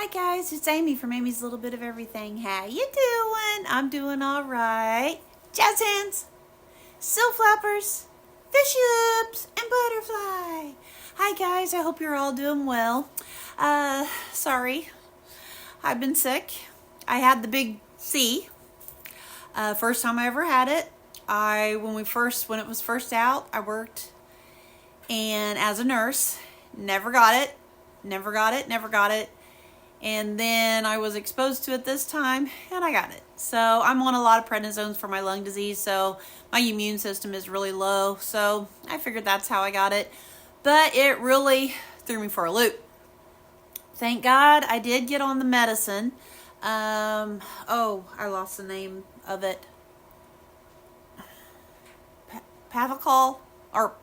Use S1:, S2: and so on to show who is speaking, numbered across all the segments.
S1: Hi guys, it's Amy from Amy's Little Bit of Everything. How you doing? I'm doing all right. Jazz hands, silk flappers, fishy lips, and butterfly. Hi guys, I hope you're all doing well. Sorry, I've been sick. I had the big C. First time I ever had it. When it was first out, I worked and as a nurse, never got it. And then I was exposed to it this time, and I got it. So I'm on a lot of prednisones for my lung disease, so my immune system is really low. So I figured that's how I got it. But it really threw me for a loop. Thank God I did get on the medicine. I lost the name of it. Paxlovid, or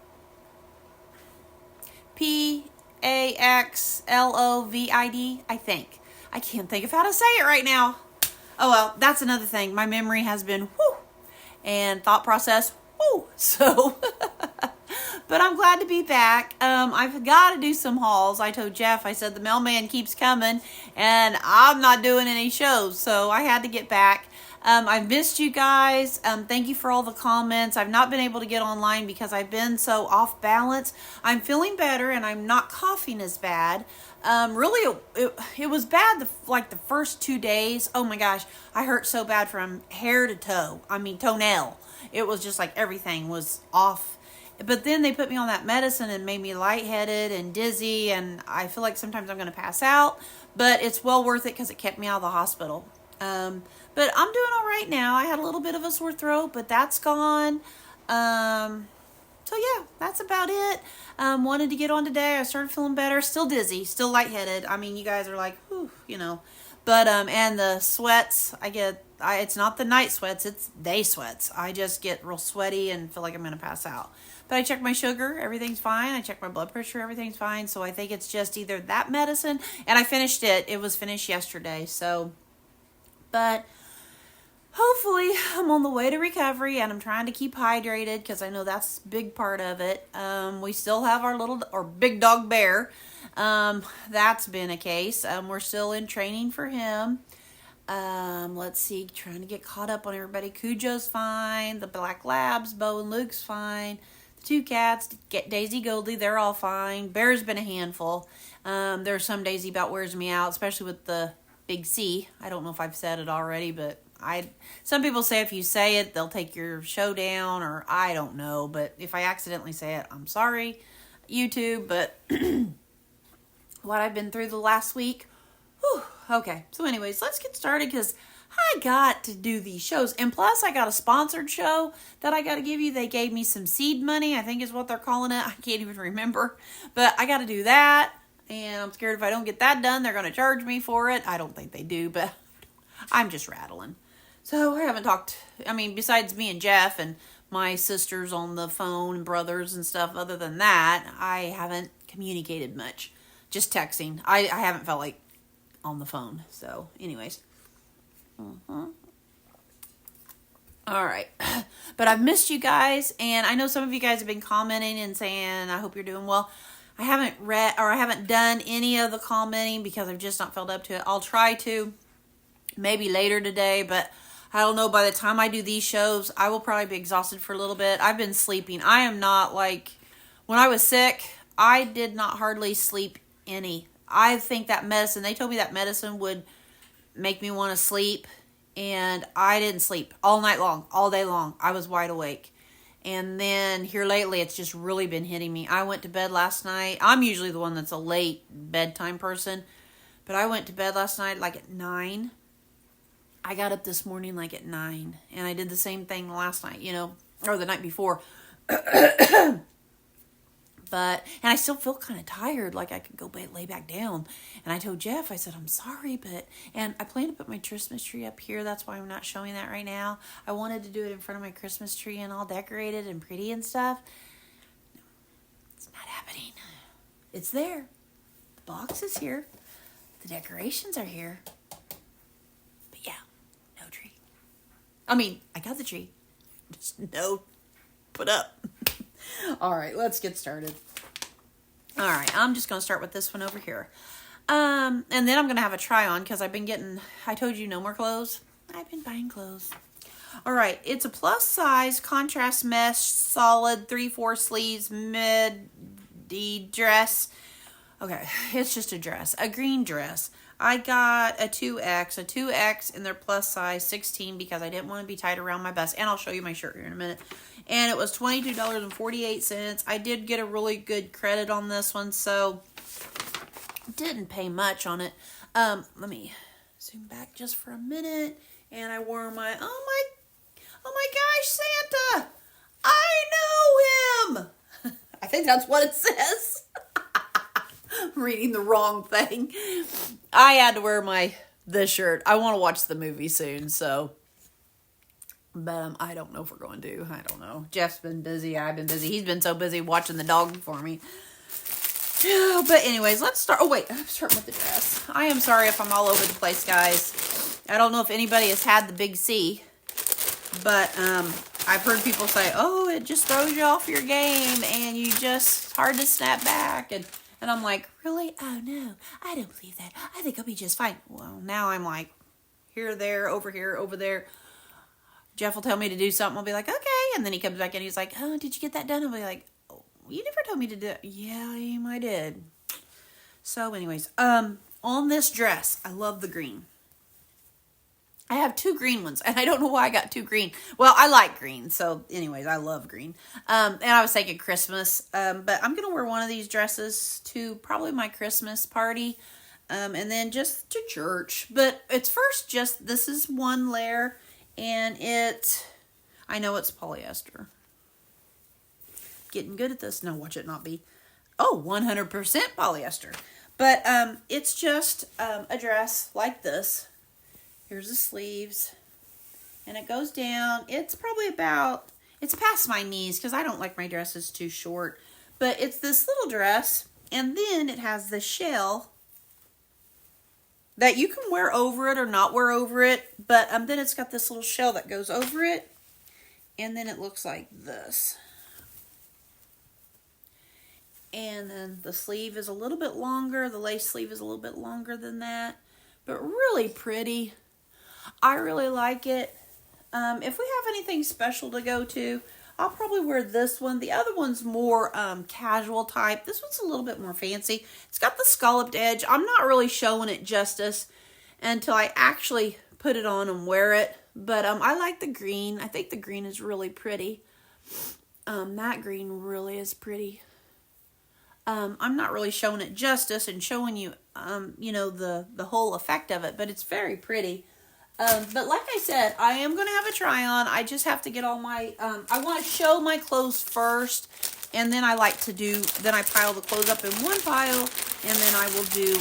S1: Paxlovid, I think. I can't think of how to say it right now. Oh well, that's another thing. My memory has been whoo, and thought process whoo. So, but I'm glad to be back. I've got to do some hauls. I told Jeff, I said the mailman keeps coming, and I'm not doing any shows, so I had to get back. I've missed you guys. Thank you for all the comments. I've not been able to get online because I've been so off balance. I'm feeling better and I'm not coughing as bad. Really, it was bad the first 2 days. Oh my gosh, I hurt so bad from hair to toenail. It was just like everything was off. But then they put me on that medicine and made me lightheaded and dizzy, and I feel like sometimes I'm going to pass out. But it's well worth it because it kept me out of the hospital. But I'm doing all right now. I had a little bit of a sore throat, but that's gone. So yeah, that's about it. Wanted to get on today. I started feeling better. Still dizzy, still lightheaded. I mean, you guys are like, whew, But, and the sweats, it's not the night sweats, it's day sweats. I just get real sweaty and feel like I'm going to pass out. But I checked my sugar, everything's fine. I checked my blood pressure, everything's fine. So I think it's just either that medicine, and I finished it. It was finished yesterday, so... But hopefully I'm on the way to recovery, and I'm trying to keep hydrated because I know that's a big part of it. We still have our big dog Bear. That's been a case. We're still in training for him. Let's see, trying to get caught up on everybody. Cujo's fine. The Black Labs, Bo and Luke's fine. The two cats, Daisy, Goldie, they're all fine. Bear's been a handful. There's some days he about wears me out, especially with the big C. I don't know if I've said it already, but some people say if you say it, they'll take your show down, or I don't know. But if I accidentally say it, I'm sorry, YouTube. But what I've been through the last week, whew, okay. So anyways, let's get started because I got to do these shows. And plus, I got a sponsored show that I got to give you. They gave me some seed money, I think is what they're calling it. I can't even remember. But I got to do that. And I'm scared if I don't get that done, they're going to charge me for it. I don't think they do, but I'm just rattling. So I haven't talked, besides me and Jeff and my sisters on the phone and brothers and stuff, other than that, I haven't communicated much. Just texting. I haven't felt like on the phone. So anyways. All right. But I've missed you guys, and I know some of you guys have been commenting and saying, I hope you're doing well. I haven't done any of the commenting because I've just not felt up to it. I'll try to maybe later today, but I don't know. By the time I do these shows, I will probably be exhausted for a little bit. I've been sleeping. I am not when I was sick, I did not hardly sleep any. I think they told me that medicine would make me want to sleep, and I didn't sleep all night long, all day long. I was wide awake. And then here lately, it's just really been hitting me. I went to bed last night. I'm usually the one that's a late bedtime person. But I went to bed last night at 9. I got up this morning at 9. And I did the same thing last night, or the night before. And I still feel kind of tired, like I could go lay back down. And I told Jeff, I said, I'm sorry, and I plan to put my Christmas tree up here. That's why I'm not showing that right now. I wanted to do it in front of my Christmas tree and all decorated and pretty and stuff. No, it's not happening. It's there. The box is here. The decorations are here. But yeah, no tree. I got the tree. Just no put up. All right, let's get started. All right, I'm just going to start with this one over here. And then I'm going to have a try on because I told you no more clothes. I've been buying clothes. All right. It's a plus size contrast mesh, solid 3/4 sleeves, midi dress. Okay. It's just a dress, a green dress. I got a 2X in their plus size 16 because I didn't want to be tied around my bust. And I'll show you my shirt here in a minute. And it was $22.48. I did get a really good credit on this one, so didn't pay much on it. Let me zoom back just for a minute. And I wore my, oh my gosh, Santa! I know him! I think that's what it says. Reading the wrong thing. I had to wear this shirt. I want to watch the movie soon, so. But I don't know if we're going to. I don't know. Jeff's been busy. I've been busy. He's been so busy watching the dog for me. But anyways, let's start. Oh, wait. I'm starting with the dress. I am sorry if I'm all over the place, guys. I don't know if anybody has had the big C. But I've heard people say, oh, it just throws you off your game. And it's hard to snap back. And I'm like, really? Oh, no. I don't believe that. I think I'll be just fine. Well, now I'm like, here, over there. Jeff will tell me to do something. I'll be like, okay. And then he comes back and he's like, oh, did you get that done? I'll be like, oh, you never told me to do it. Yeah, I did. So anyways, on this dress, I love the green. I have 2 green ones, and I don't know why I got 2 green. Well, I like green, so anyways, I love green. And I was thinking Christmas, but I'm going to wear one of these dresses to probably my Christmas party, and then just to church. But it's this is one layer, and I know it's polyester. Getting good at this. No, watch it not be. Oh, 100% polyester. But it's just a dress like this. Here's the sleeves, and it goes down. It's probably it's past my knees because I don't like my dresses too short, but it's this little dress, and then it has the shell that you can wear over it or not wear over it, but then it's got this little shell that goes over it, and then it looks like this. And then the sleeve is a little bit longer. The lace sleeve is a little bit longer than that, but really pretty. I really like it. If we have anything special to go to, I'll probably wear this one. The other one's more casual type. This one's a little bit more fancy. It's got the scalloped edge. I'm not really showing it justice until I actually put it on and wear it. But I like the green. I think the green is really pretty. That green really is pretty. I'm not really showing it justice and showing you, the whole effect of it, but it's very pretty. But like I said, I am going to have a try on. I just have to get all my, I want to show my clothes first, and then I pile the clothes up in one pile, and then I will do,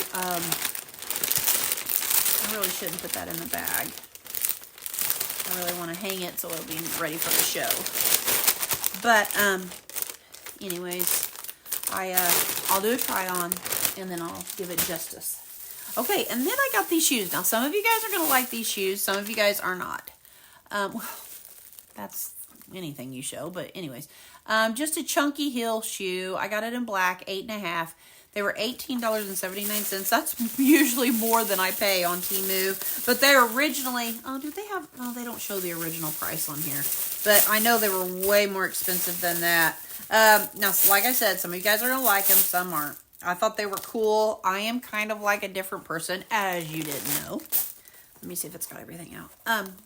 S1: I really shouldn't put that in the bag. I really want to hang it so it'll be ready for the show. But, anyways, I'll do a try on, and then I'll give it justice. Okay, and then I got these shoes. Now, some of you guys are going to like these shoes. Some of you guys are not. Well, that's anything you show. But anyways, just a chunky heel shoe. I got it in black, 8.5. They were $18.79. That's usually more than I pay on Temu. But they're originally, they don't show the original price on here. But I know they were way more expensive than that. Now, like I said, some of you guys are going to like them. Some aren't. I thought they were cool. I am kind of like a different person, as you didn't know. Let me see if it's got everything out.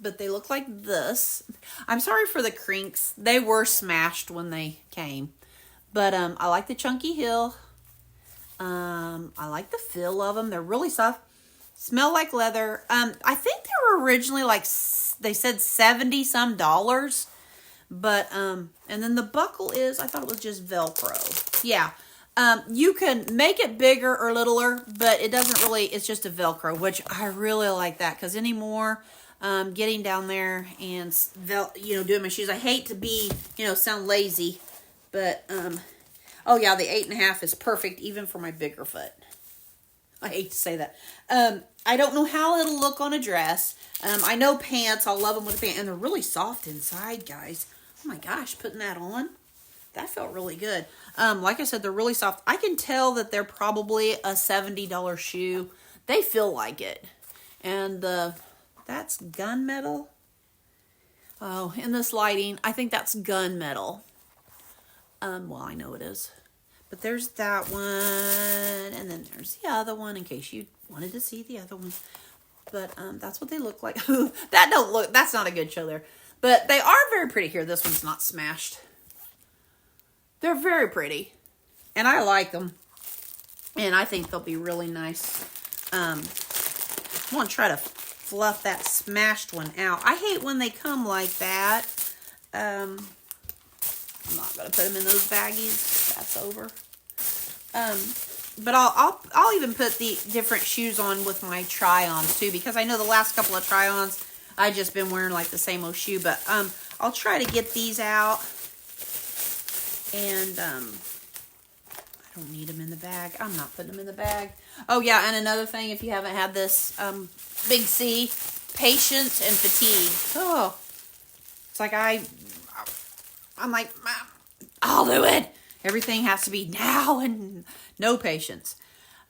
S1: But they look like this. I'm sorry for the crinks. They were smashed when they came. But I like the chunky heel. I like the feel of them. They're really soft. Smell like leather. I think they were originally they said $70-some. But, and then the buckle I thought it was just Velcro. Yeah. You can make it bigger or littler, but it doesn't really, it's just a Velcro, which I really like that, because anymore, getting down there and, doing my shoes, I hate to be, sound lazy, but, oh yeah, the 8.5 is perfect, even for my bigger foot. I hate to say that. I don't know how it'll look on a dress. I know pants, I'll love them with a pant, and they're really soft inside, guys. Oh my gosh, putting that on. that felt really good. Like I said, they're really soft. I can tell that they're probably a $70 shoe. They feel like it. And that's gunmetal. Oh, in this lighting, I think that's gunmetal. Well, I know it is. But there's that one, and then there's the other one in case you wanted to see the other one. But that's what they look like. That's not a good show there. But they are very pretty here. This one's not smashed. They're very pretty. And I like them. And I think they'll be really nice. I'm going to try to fluff that smashed one out. I hate when they come like that. I'm not going to put them in those baggies. That's over. But I'll even put the different shoes on with my try-ons too, because I know the last couple of try-ons I just been wearing like the same old shoe. But I'll try to get these out, and I don't need them in the bag. I'm not putting them in the bag. Oh yeah, and another thing, if you haven't had this, big C, patience and fatigue. Oh, it's like I'm like, I'll do it. Everything has to be now and no patience.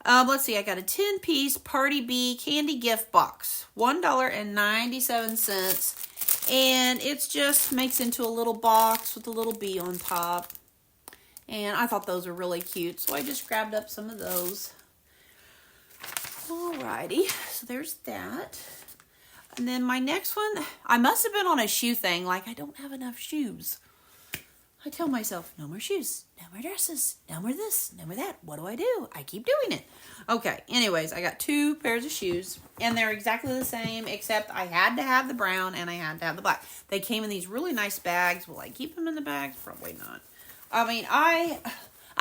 S1: Let's see. I got a 10-piece Party Bee candy gift box. $1.97. And it's just makes into a little box with a little bee on top. And I thought those were really cute. So I just grabbed up some of those. Alrighty. So there's that. And then my next one, I must have been on a shoe thing. Like, I don't have enough shoes. I tell myself, no more shoes, no more dresses, no more this, no more that. What do? I keep doing it. Okay, anyways, I got 2 pairs of shoes, and they're exactly the same, except I had to have the brown and I had to have the black. They came in these really nice bags. Will I keep them in the bags? Probably not. I mean, I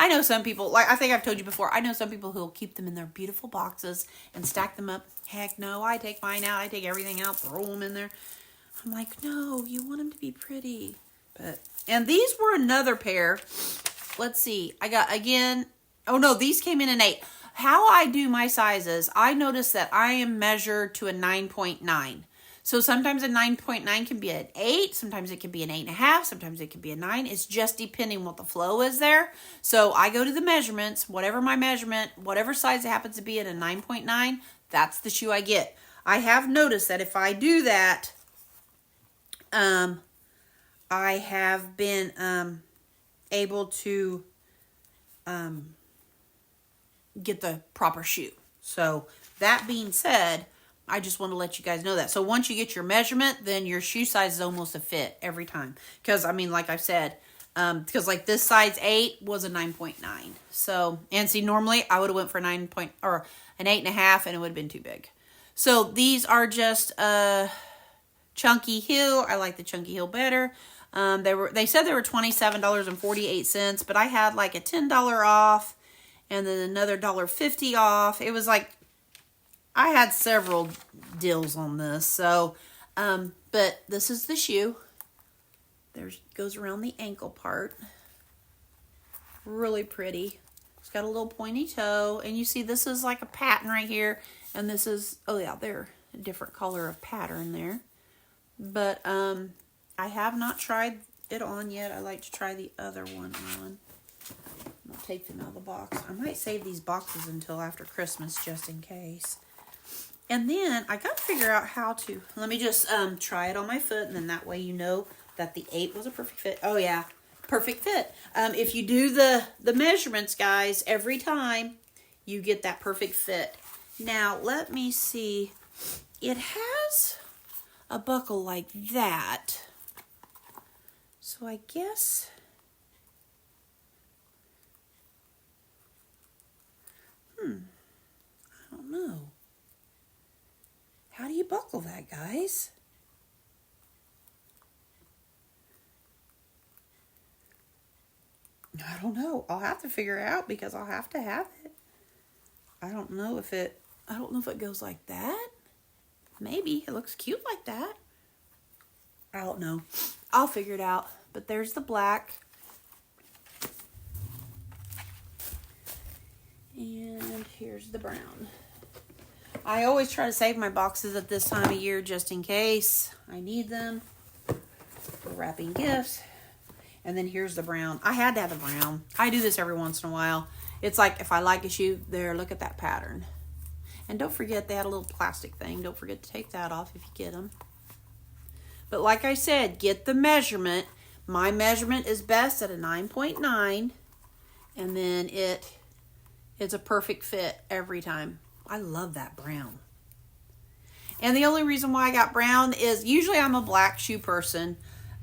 S1: know some people, like I think I've told you before, I know some people who will keep them in their beautiful boxes and stack them up. Heck no, I take mine out. I take everything out, throw them in there. I'm like, no, you want them to be pretty. And these were another pair. Let's see. I got, again, oh no, these came in an 8. How I do my sizes, I notice that I am measured to a 9.9. So sometimes a 9.9 can be an 8. Sometimes it can be an 8.5. Sometimes it can be a 9. It's just depending what the flow is there. So I go to the measurements, whatever my measurement, whatever size it happens to be at a 9.9, that's the shoe I get. I have noticed that if I do that, I have been able to get the proper shoe. So that being said, I just want to let you guys know that. So once you get your measurement, then your shoe size is almost a fit every time. Because, I mean, like I've said, because like this size 8 was a 9.9. So, and see, normally I would have went for an 8.5 and it would have been too big. So these are just Chunky Heel. I like the Chunky Heel better. They said they were $27.48, but I had like a $10 off and then another $1.50 off. It was like, I had several deals on this. So, but this is the shoe. Goes around the ankle part. Really pretty. It's got a little pointy toe. And you see this is like a pattern right here. And this is, oh yeah, they're a different color of pattern there. But, I have not tried it on yet. I like to try the other one on. I'll take them out of the box. I might save these boxes until after Christmas just in case. And then I got to figure out how to. Let me just try it on my foot, and then that way you know that the 8 was a perfect fit. Oh yeah, perfect fit. If you do the measurements, guys, every time you get that perfect fit. Now let me see. It has a buckle like that. So I guess, I don't know. How do you buckle that, guys? I don't know. I'll have to figure it out because I'll have to have it. I don't know if it goes like that. Maybe. It looks cute like that. I don't know. I'll figure it out. But there's the black. And here's the brown. I always try to save my boxes at this time of year just in case I need them for wrapping gifts. And then here's the brown. I had to have the brown. I do this every once in a while. It's like if I like a shoe, there, look at that pattern. And don't forget, they had a little plastic thing. Don't forget to take that off if you get them. But like I said, get the measurement. My measurement is best at a 9.9. And then it's a perfect fit every time. I love that brown. And the only reason why I got brown is usually I'm a black shoe person.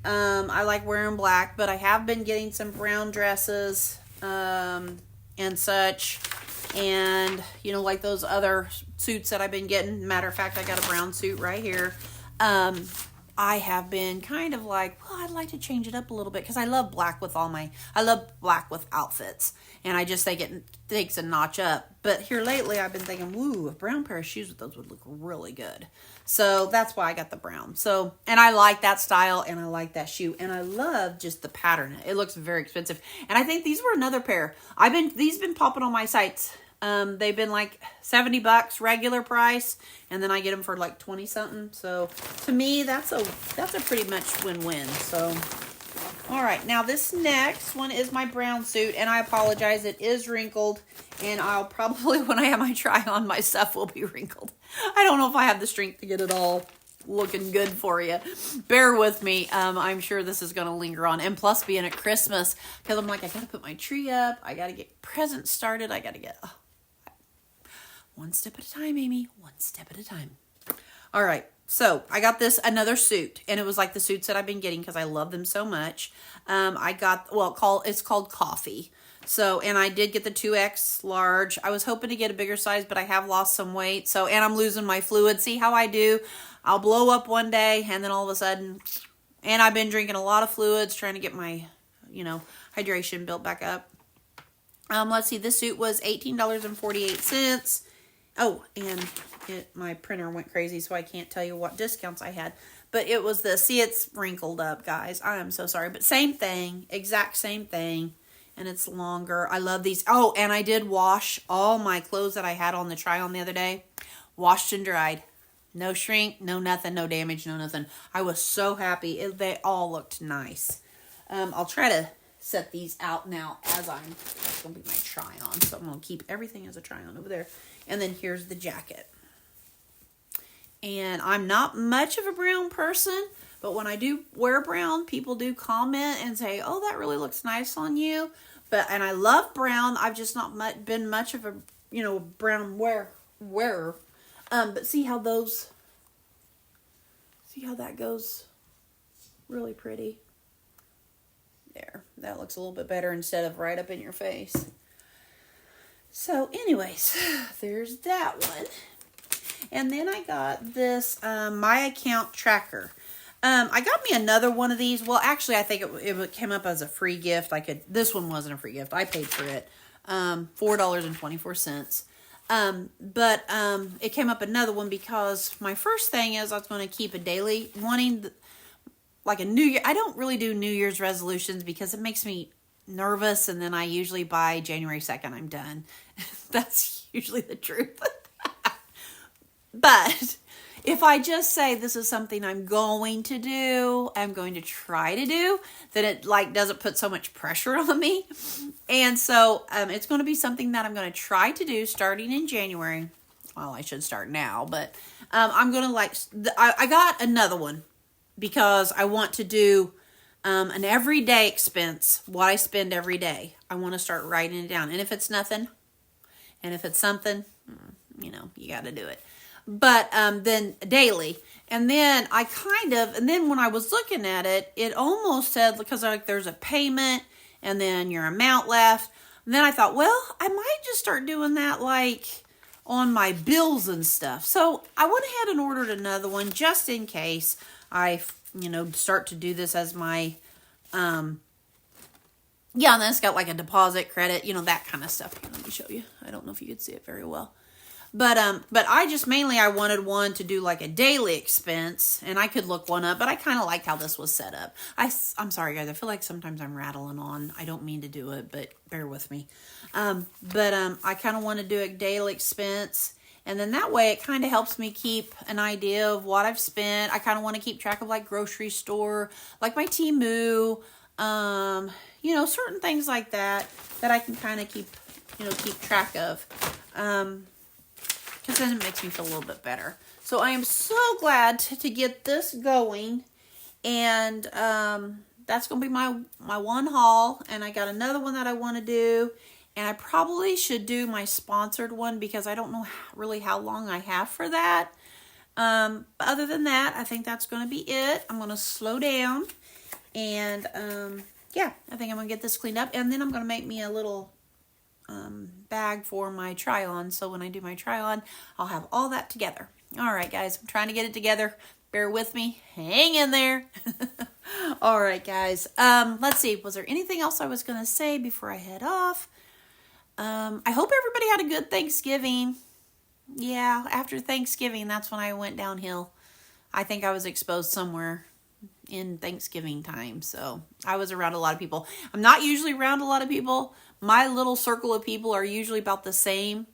S1: I like wearing black, but I have been getting some brown dresses and such. And, you know, like those other suits that I've been getting. Matter of fact, I got a brown suit right here. I have been kind of like, well, I'd like to change it up a little bit because I love black with I love black with outfits. And I just think it takes a notch up. But here lately, I've been thinking, woo, a brown pair of shoes with those would look really good. So that's why I got the brown. So, and I like that style and I like that shoe. And I love just the pattern. It looks very expensive. And I think these were another pair. These been popping on my sites. They've been like $70 regular price, and then I get them for like 20 something. So to me, that's a pretty much win-win. So, all right, now this next one is my brown suit, and I apologize, it is wrinkled, and I'll probably, when I have my try on, my stuff will be wrinkled. I don't know if I have the strength to get it all looking good for you. Bear with me. I'm sure this is going to linger on. And plus being at Christmas, because I'm like, I got to put my tree up. I got to get presents started. I got to get... one step at a time, Amy. One step at a time. All right. So I got this another suit, and it was like the suits that I've been getting because I love them so much. I got, it's called Coffee. So, and I did get the 2X large. I was hoping to get a bigger size, but I have lost some weight. So, and I'm losing my fluid. See how I do? I'll blow up one day, and then all of a sudden, and I've been drinking a lot of fluids, trying to get my, hydration built back up. Let's see. This suit was $18.48. Oh, and my printer went crazy, so I can't tell you what discounts I had. But it was it's wrinkled up, guys. I am so sorry. But same thing, exact same thing. And it's longer. I love these. Oh, and I did wash all my clothes that I had on the try-on the other day. Washed and dried. No shrink, no nothing, no damage, no nothing. I was so happy. They all looked nice. I'll try to set these out now as that's going to be my try-on. So I'm going to keep everything as a try-on over there. And then here's the jacket. And I'm not much of a brown person, but when I do wear brown, people do comment and say, oh, that really looks nice on you. And I love brown. I've just not been much of a, brown wearer. But see how that goes? Really pretty. There, that looks a little bit better instead of right up in your face. So anyways, there's that one. And then I got this My Account Tracker. I got me another one of these. Well, actually, I think it came up as a free gift. This one wasn't a free gift. I paid for it. $4.24. But it came up another one because my first thing is I was going to keep a daily like a New Year. I don't really do New Year's resolutions because it makes me nervous, and then I usually by January 2nd I'm done. That's usually the truth. But if I just say this is something I'm going to do, I'm going to try to do, then it doesn't put so much pressure on me. And so it's going to be something that I'm going to try to do starting in January. Well, I should start now, but I'm going to I got another one because I want to do an everyday expense, what I spend every day. I want to start writing it down. And if it's nothing, and if it's something, you got to do it. But then daily. And then and then when I was looking at it, it almost said, because there's a payment and then your amount left. And then I thought, well, I might just start doing that on my bills and stuff. So I went ahead and ordered another one just in case I, start to do this as my, and then it's got a deposit, credit, that kind of stuff. Here, let me show you. I don't know if you could see it very well. But I just I wanted one to do a daily expense, and I could look one up, but I kind of liked how this was set up. I'm sorry, guys. I feel like sometimes I'm rattling on. I don't mean to do it, but bear with me. I kind of want to do a daily expense, and then that way it kind of helps me keep an idea of what I've spent. I kind of want to keep track of grocery store, my Temu, Certain things like that I can kind of keep track of. Because then it makes me feel a little bit better. So I am so glad to get this going. And that's going to be my one haul. And I got another one that I want to do. And I probably should do my sponsored one because I don't know really how long I have for that. But other than that, I think that's going to be it. I'm going to slow down. And yeah, I think I'm going to get this cleaned up. And then I'm going to make me a little bag for my try-on. So when I do my try-on, I'll have all that together. All right, guys, I'm trying to get it together. Bear with me. Hang in there. All right, guys. Let's see. Was there anything else I was going to say before I head off? I hope everybody had a good Thanksgiving. Yeah, after Thanksgiving, that's when I went downhill. I think I was exposed somewhere in Thanksgiving time. So I was around a lot of people. I'm not usually around a lot of people. My little circle of people are usually about the same.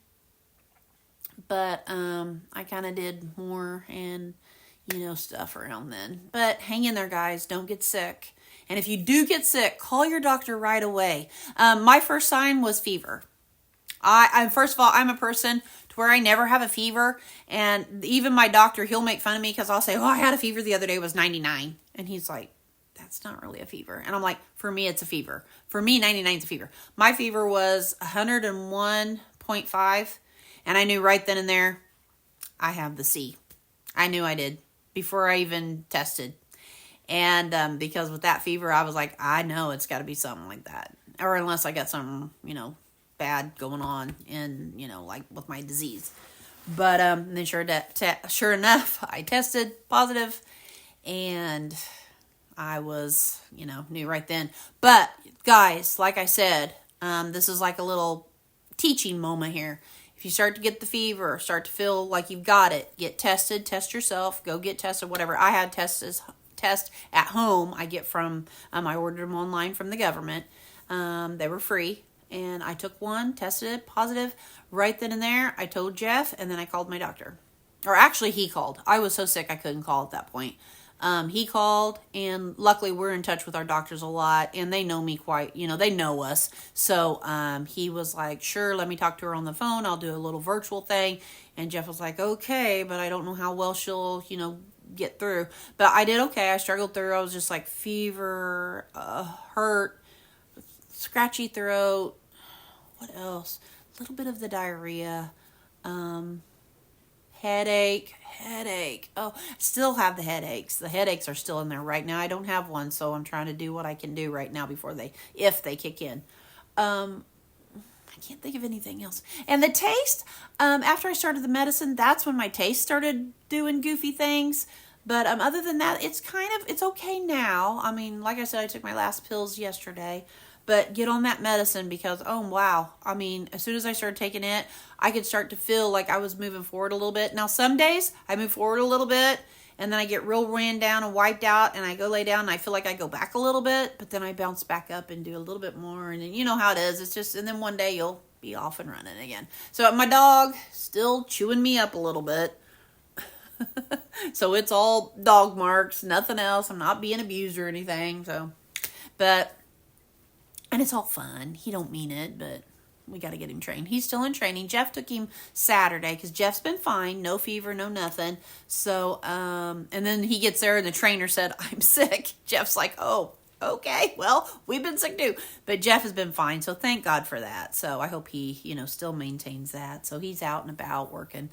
S1: But I kind of did more and, stuff around then. But hang in there, guys. Don't get sick. And if you do get sick, call your doctor right away. My first sign was fever. First of all, I'm a person to where I never have a fever. And even my doctor, he'll make fun of me because I'll say, I had a fever the other day. It was 99. And he's like, that's not really a fever. And I'm like, for me, it's a fever. For me, 99 is a fever. My fever was 101.5. And I knew right then and there, I have the C. I knew I did before I even tested. And because with that fever, I was like, I know it's got to be something like that. Or unless I got something, bad going on in, like with my disease. But then sure enough, I tested positive. And I was, knew right then. But guys, like I said, this is like a little teaching moment here. If you start to get the fever, start to feel like you've got it, get tested, test yourself, go get tested, whatever. I had test at home. I get from, I ordered them online from the government. They were free. And I took one, tested it, positive. Right then and there, I told Jeff, and then I called my doctor. Or actually, he called. I was so sick, I couldn't call at that point. He called, and luckily we're in touch with our doctors a lot, and they know me quite, they know us. So he was like, sure, let me talk to her on the phone. I'll do a little virtual thing. And Jeff was like, okay, but I don't know how well she'll, get through. But I did okay. I struggled through. I was just like fever, hurt, scratchy throat. What else? A little bit of the diarrhea. Headache. Oh, I still have the headaches. The headaches are still in there right now. I don't have one, so I'm trying to do what I can do right now if they kick in. I can't think of anything else. And the taste, after I started the medicine, that's when my taste started doing goofy things. But other than that, it's okay now. I mean, like I said, I took my last pills yesterday. But get on that medicine because, oh, wow. I mean, as soon as I started taking it, I could start to feel like I was moving forward a little bit. Now, some days I move forward a little bit, and then I get real ran down and wiped out, and I go lay down, and I feel like I go back a little bit, but then I bounce back up and do a little bit more, and then you know how it is. It's just, and then one day you'll be off and running again. So my dog still chewing me up a little bit. So it's all dog marks, nothing else. I'm not being abused or anything. So, and it's all fun. He don't mean it, but we got to get him trained. He's still in training. Jeff took him Saturday because Jeff's been fine. No fever, no nothing. So, and then he gets there and the trainer said, I'm sick. Jeff's like, oh, okay. Well, we've been sick too. But Jeff has been fine. So thank God for that. So I hope he, still maintains that. So he's out and about working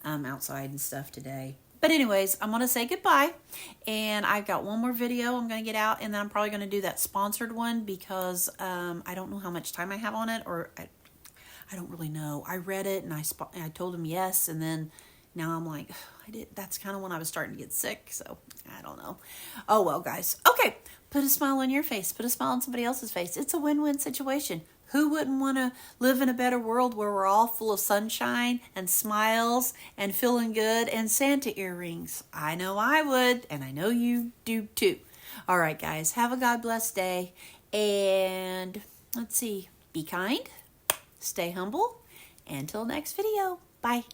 S1: outside and stuff today. But anyways, I'm going to say goodbye, and I've got one more video I'm going to get out, and then I'm probably going to do that sponsored one because I don't know how much time I have on it, or I don't really know. I read it, and I told him yes, and then now I'm like, that's kind of when I was starting to get sick, so I don't know. Oh, well, guys. Okay, put a smile on your face. Put a smile on somebody else's face. It's a win-win situation. Who wouldn't want to live in a better world where we're all full of sunshine and smiles and feeling good and Santa earrings? I know I would, and I know you do too. All right, guys, have a God bless day. And let's see, be kind, stay humble. Until next video, bye.